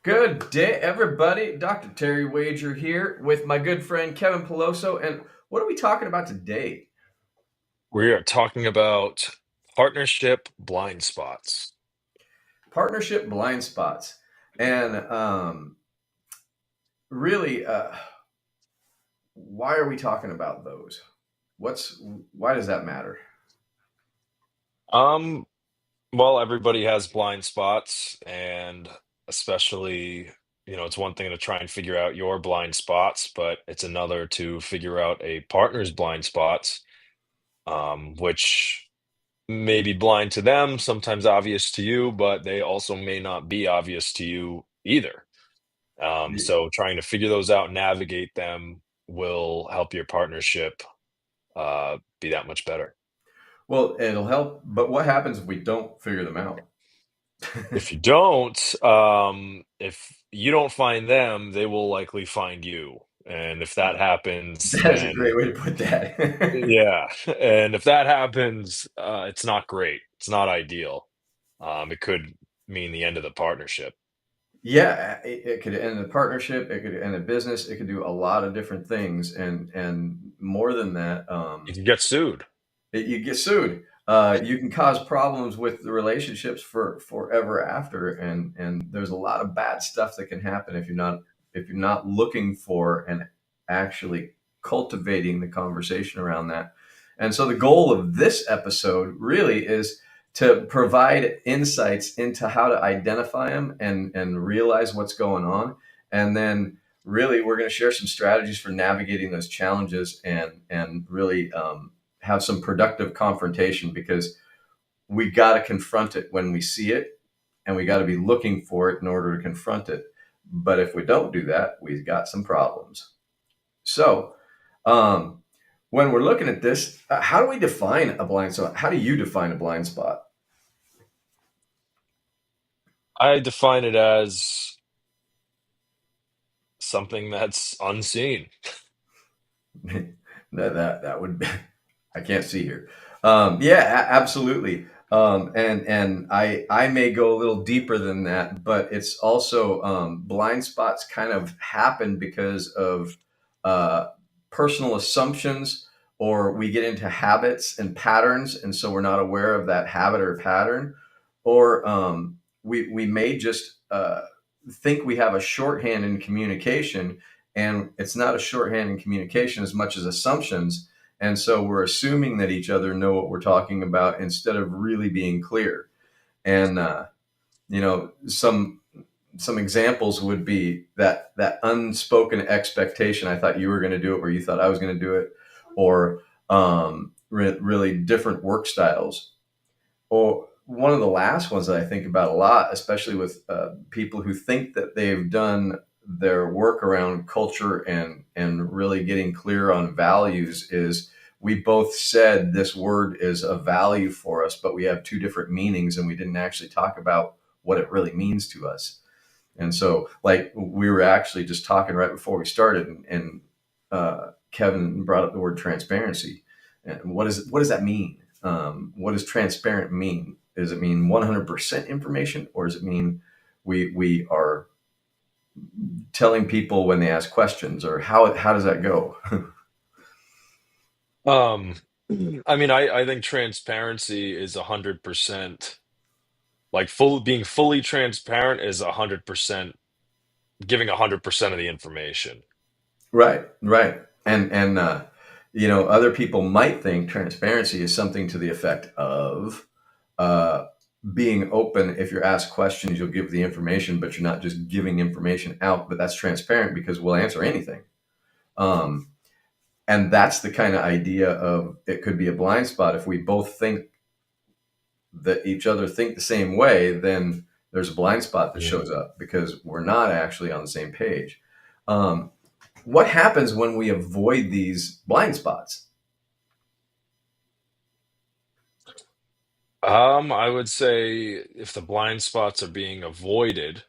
Good day, everybody. Dr. Terry Wager here with my good friend Kevin Peloso. And what are we talking about today? We are talking about partnership blind spots. Partnership blind spots. And really, why are we talking about those? What's why does that matter? Um, well, everybody has blind spots, and especially, it's one thing to try and figure out your blind spots, but it's another to figure out a partner's blind spots, which may be blind to them, sometimes obvious to you, but they also may not be obvious to you either. So trying to figure those out, navigate them will help your partnership be that much better. Well, it'll help, but what happens if we don't figure them out? If you don't, if you don't find them, they will likely find you. And if that happens, That is a great then way to put that. yeah. And if that happens, it's not great. It's not ideal. It could mean the end of the partnership. Yeah, it could end a partnership, it could end a business, it could do a lot of different things, and more than that, You can get sued. you get sued. You can cause problems with the relationships for forever after, and there's a lot of bad stuff that can happen if you're not looking for and actually cultivating the conversation around that. And so the goal of this episode really is to provide insights into how to identify them and realize what's going on, and then really we're going to share some strategies for navigating those challenges and really have some productive confrontation because we got to confront it when we see it, and we got to be looking for it in order to confront it. But if we don't do that, we've got some problems. So, um, when we're looking at this, how do we define a blind spot? How do you define a blind spot? I define it as something that's unseen. That would be, I can't see here. Yeah, absolutely. And I may go a little deeper than that, but it's also blind spots kind of happen because of uh, personal assumptions, or we get into habits and patterns, and so we're not aware of that habit or pattern, or we may just think we have a shorthand in communication, and it's not a shorthand in communication as much as assumptions, and so we're assuming that each other know what we're talking about instead of really being clear. And some examples would be that unspoken expectation. I thought you were going to do it, or you thought I was going to do it, or really different work styles. Or one of the last ones that I think about a lot, especially with people who think that they've done their work around culture and really getting clear on values, is we both said this word is a value for us, but we have two different meanings, and we didn't actually talk about what it really means to us. And so, like, we were actually just talking right before we started, and Kevin brought up the word transparency. And what does that mean? What does transparent mean? Does it mean 100% information, or does it mean we are telling people when they ask questions, or how does that go? Um, I think transparency is 100%. Like being fully transparent is 100% giving 100% of the information. Right, right. And other people might think transparency is something to the effect of uh, being open. If you're asked questions, you'll give the information, but you're not just giving information out. But that's transparent because we'll answer anything. Um, and that's the kind of idea of it could be a blind spot. If we both think that each other think the same way, then there's a blind spot that Yeah. shows up because we're not actually on the same page. Um, what happens when we avoid these blind spots? I would say if the blind spots are being avoided,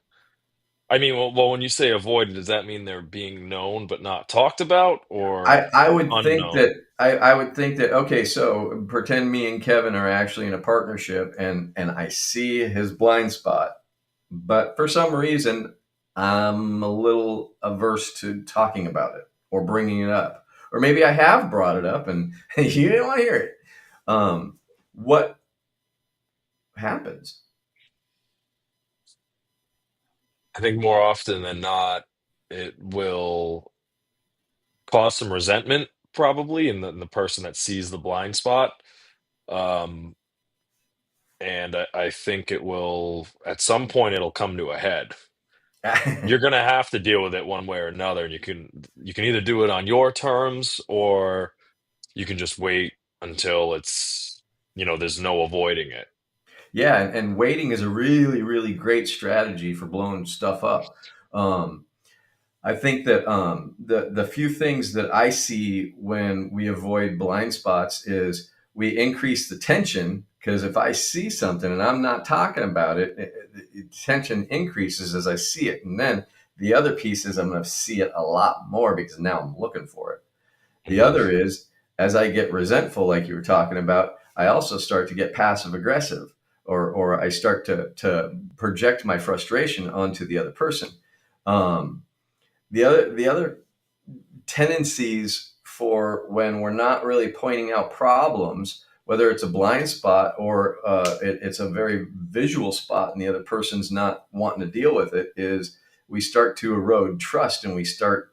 when you say avoided, does that mean they're being known but not talked about, or I would think unknown? that I would think that, okay, so pretend me and Kevin are actually in a partnership, and I see his blind spot, but for some reason I'm a little averse to talking about it or bringing it up. Or maybe I have brought it up and you didn't want to hear it. What happens? I think more often than not, it will cause some resentment probably in the person that sees the blind spot. Um, and I think it will, at some point, it'll come to a head. You're gonna have to deal with it one way or another, and you can either do it on your terms, or you can just wait until there's no avoiding it. Yeah, and waiting is a really, really great strategy for blowing stuff up. Um, I think that the few things that I see when we avoid blind spots is we increase the tension, because if I see something and I'm not talking about it, tension increases as I see it, and then the other piece is I'm going to see it a lot more because now I'm looking for it. The Mhm. other is, as I get resentful, like you were talking about, I also start to get passive aggressive, or I start to project my frustration onto the other person. Um, the other tendencies for when we're not really pointing out problems, whether it's a blind spot or it's a very visual spot and the other person's not wanting to deal with it, is we start to erode trust and we start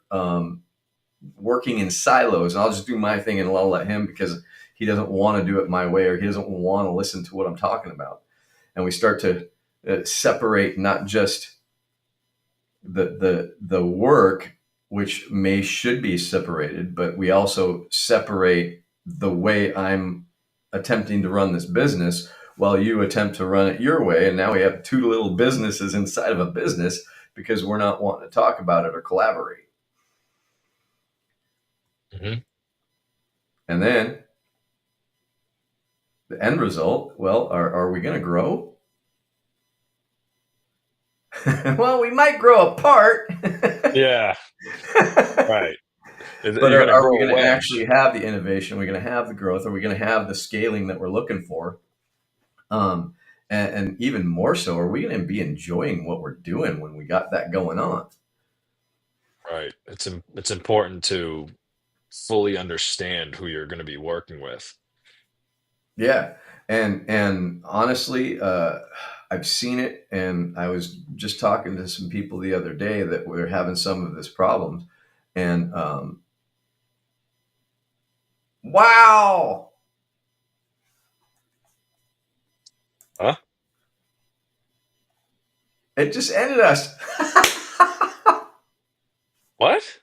working in silos. And I'll just do my thing and I'll let him because he doesn't want to do it my way or he doesn't want to listen to what I'm talking about. And we start to separate not just the work, which may should be separated, but we also separate the way I'm attempting to run this business while you attempt to run it your way. And now we have two little businesses inside of a business because we're not wanting to talk about it or collaborate. Mhm. And then the end result, well, are we going to grow? Well, we might grow apart. Yeah, right. But You're gonna are we grow a going to actually wedge. have the innovation? Are we going to have the growth? Are we going to have the scaling that we're looking for? Um, and even more so, are we going to be enjoying what we're doing when we got that going on? Right. It's important to fully understand who you're gonna be working with. Yeah, and honestly, I've seen it, and I was just talking to some people the other day that were having some of this problems, and wow, Huh? it just ended us. What?